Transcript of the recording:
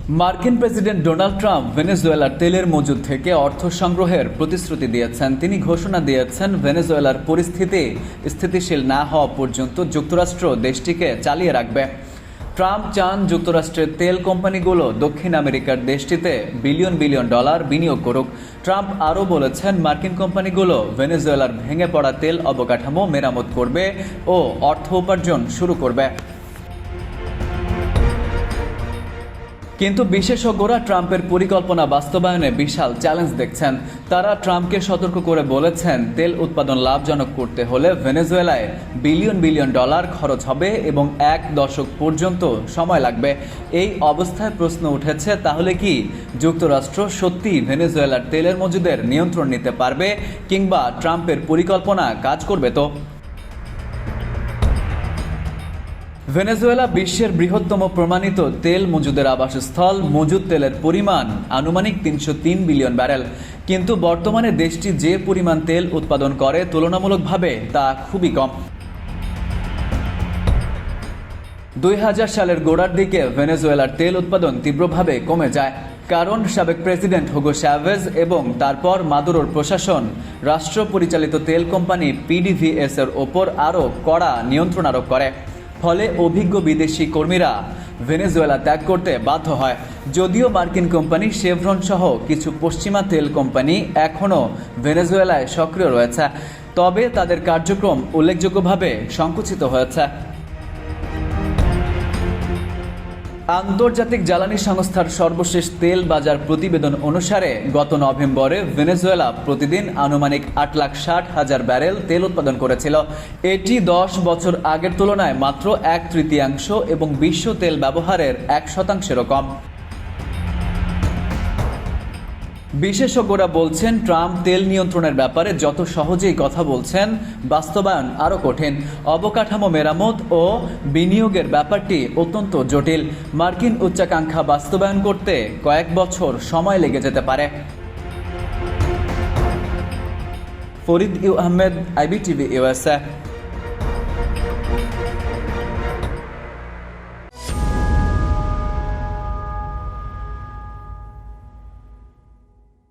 মার্কিন president Donald Trump ভেনেজুয়েলার তেলের মজুদ থেকে অর্থ সংগ্রহের প্রতিশ্রুতি দিয়েছেন। তিনি ঘোষণা দিয়েছেন, ভেনেজুয়েলার পরিস্থিতি স্থিতিশীল না হওয়া পর্যন্ত যুক্তরাষ্ট্র দেশটিকে চালিয়ে রাখবে। ট্রাম্প চান যুক্তরাষ্ট্রের তেল কোম্পানিগুলো দক্ষিণ আমেরিকার দেশটিতে বিলিয়ন বিলিয়ন ডলার বিনিয়োগ করুক। ট্রাম্প আরও বলেছেন, মার্কিন কোম্পানিগুলো ভেনেজুয়েলার ভেঙে পড়া তেল অবকাঠামো মেরামত করবে ও অর্থ উপার্জন শুরু করবে। কিন্তু বিশেষজ্ঞরা ট্রাম্পের পরিকল্পনা বাস্তবায়নে বিশাল চ্যালেঞ্জ দেখছেন। তারা ট্রাম্পকে সতর্ক করে বলেছেন, তেল উৎপাদন লাভজনক করতে হলে ভেনেজুয়েলায় বিলিয়ন বিলিয়ন ডলার খরচ হবে এবং 1 দশক পর্যন্ত সময় লাগবে। এই অবস্থায় প্রশ্ন উঠেছে, তাহলে কি যুক্তরাষ্ট্র সত্যি ভেনেজুয়েলার তেলের মজুদের নিয়ন্ত্রণ নিতে পারবে, কিংবা ট্রাম্পের পরিকল্পনা কাজ করবে? তো ভেনেজুয়েলা বিশ্বের বৃহত্তম প্রমাণিত তেল মজুদের আবাসস্থল। মজুদ তেলের পরিমাণ আনুমানিক 303 বিলিয়ন ব্যারেল। কিন্তু বর্তমানে দেশটি যে পরিমাণ তেল উৎপাদন করে তুলনামূলকভাবে তা খুবই কম। 2000 সালের গোড়ার দিকে ভেনেজুয়েলার তেল উৎপাদন তীব্রভাবে কমে যায়, কারণ সাবেক প্রেসিডেন্ট হুগো চ্যাভেজ এবং তারপর মাদুরোর প্রশাসন রাষ্ট্র পরিচালিত তেল কোম্পানি PDVSA এর ওপর আরও কড়া নিয়ন্ত্রণ আরোপ করে। ফলে অভিজ্ঞ বিদেশি কর্মীরা ভেনেজুয়েলা ত্যাগ করতে বাধ্য হয়। যদিও মার্কিন কোম্পানি শেভরন সহ কিছু পশ্চিমা তেল কোম্পানি এখনও ভেনেজুয়েলায় সক্রিয় রয়েছে, তবে তাদের কার্যক্রম উল্লেখযোগ্যভাবে সংকুচিত হয়েছে। আন্তর্জাতিক জ্বালানি সংস্থার সর্বশেষ তেল বাজার প্রতিবেদন অনুসারে গত নভেম্বরে ভেনেজুয়েলা প্রতিদিন আনুমানিক 8,60,000 ব্যারেল তেল উৎপাদন করেছিল। এটি 10 বছর আগের তুলনায় মাত্র 1/3 এবং বিশ্ব তেল ব্যবহারের 1%-এরও কম। বিশেষজ্ঞরা বলছেন, ট্রাম্প তেল নিয়ন্ত্রণের ব্যাপারে যত সহজেই কথা বলছেন, বাস্তবায়ন আরও কঠিন। অবকাঠামো মেরামত ও বিনিয়োগের ব্যাপারটি অত্যন্ত জটিল। মার্কিন উচ্চাকাঙ্ক্ষা বাস্তবায়ন করতে কয়েক বছর সময় লেগে যেতে পারে। Farid U Ahmed, IBTV USA।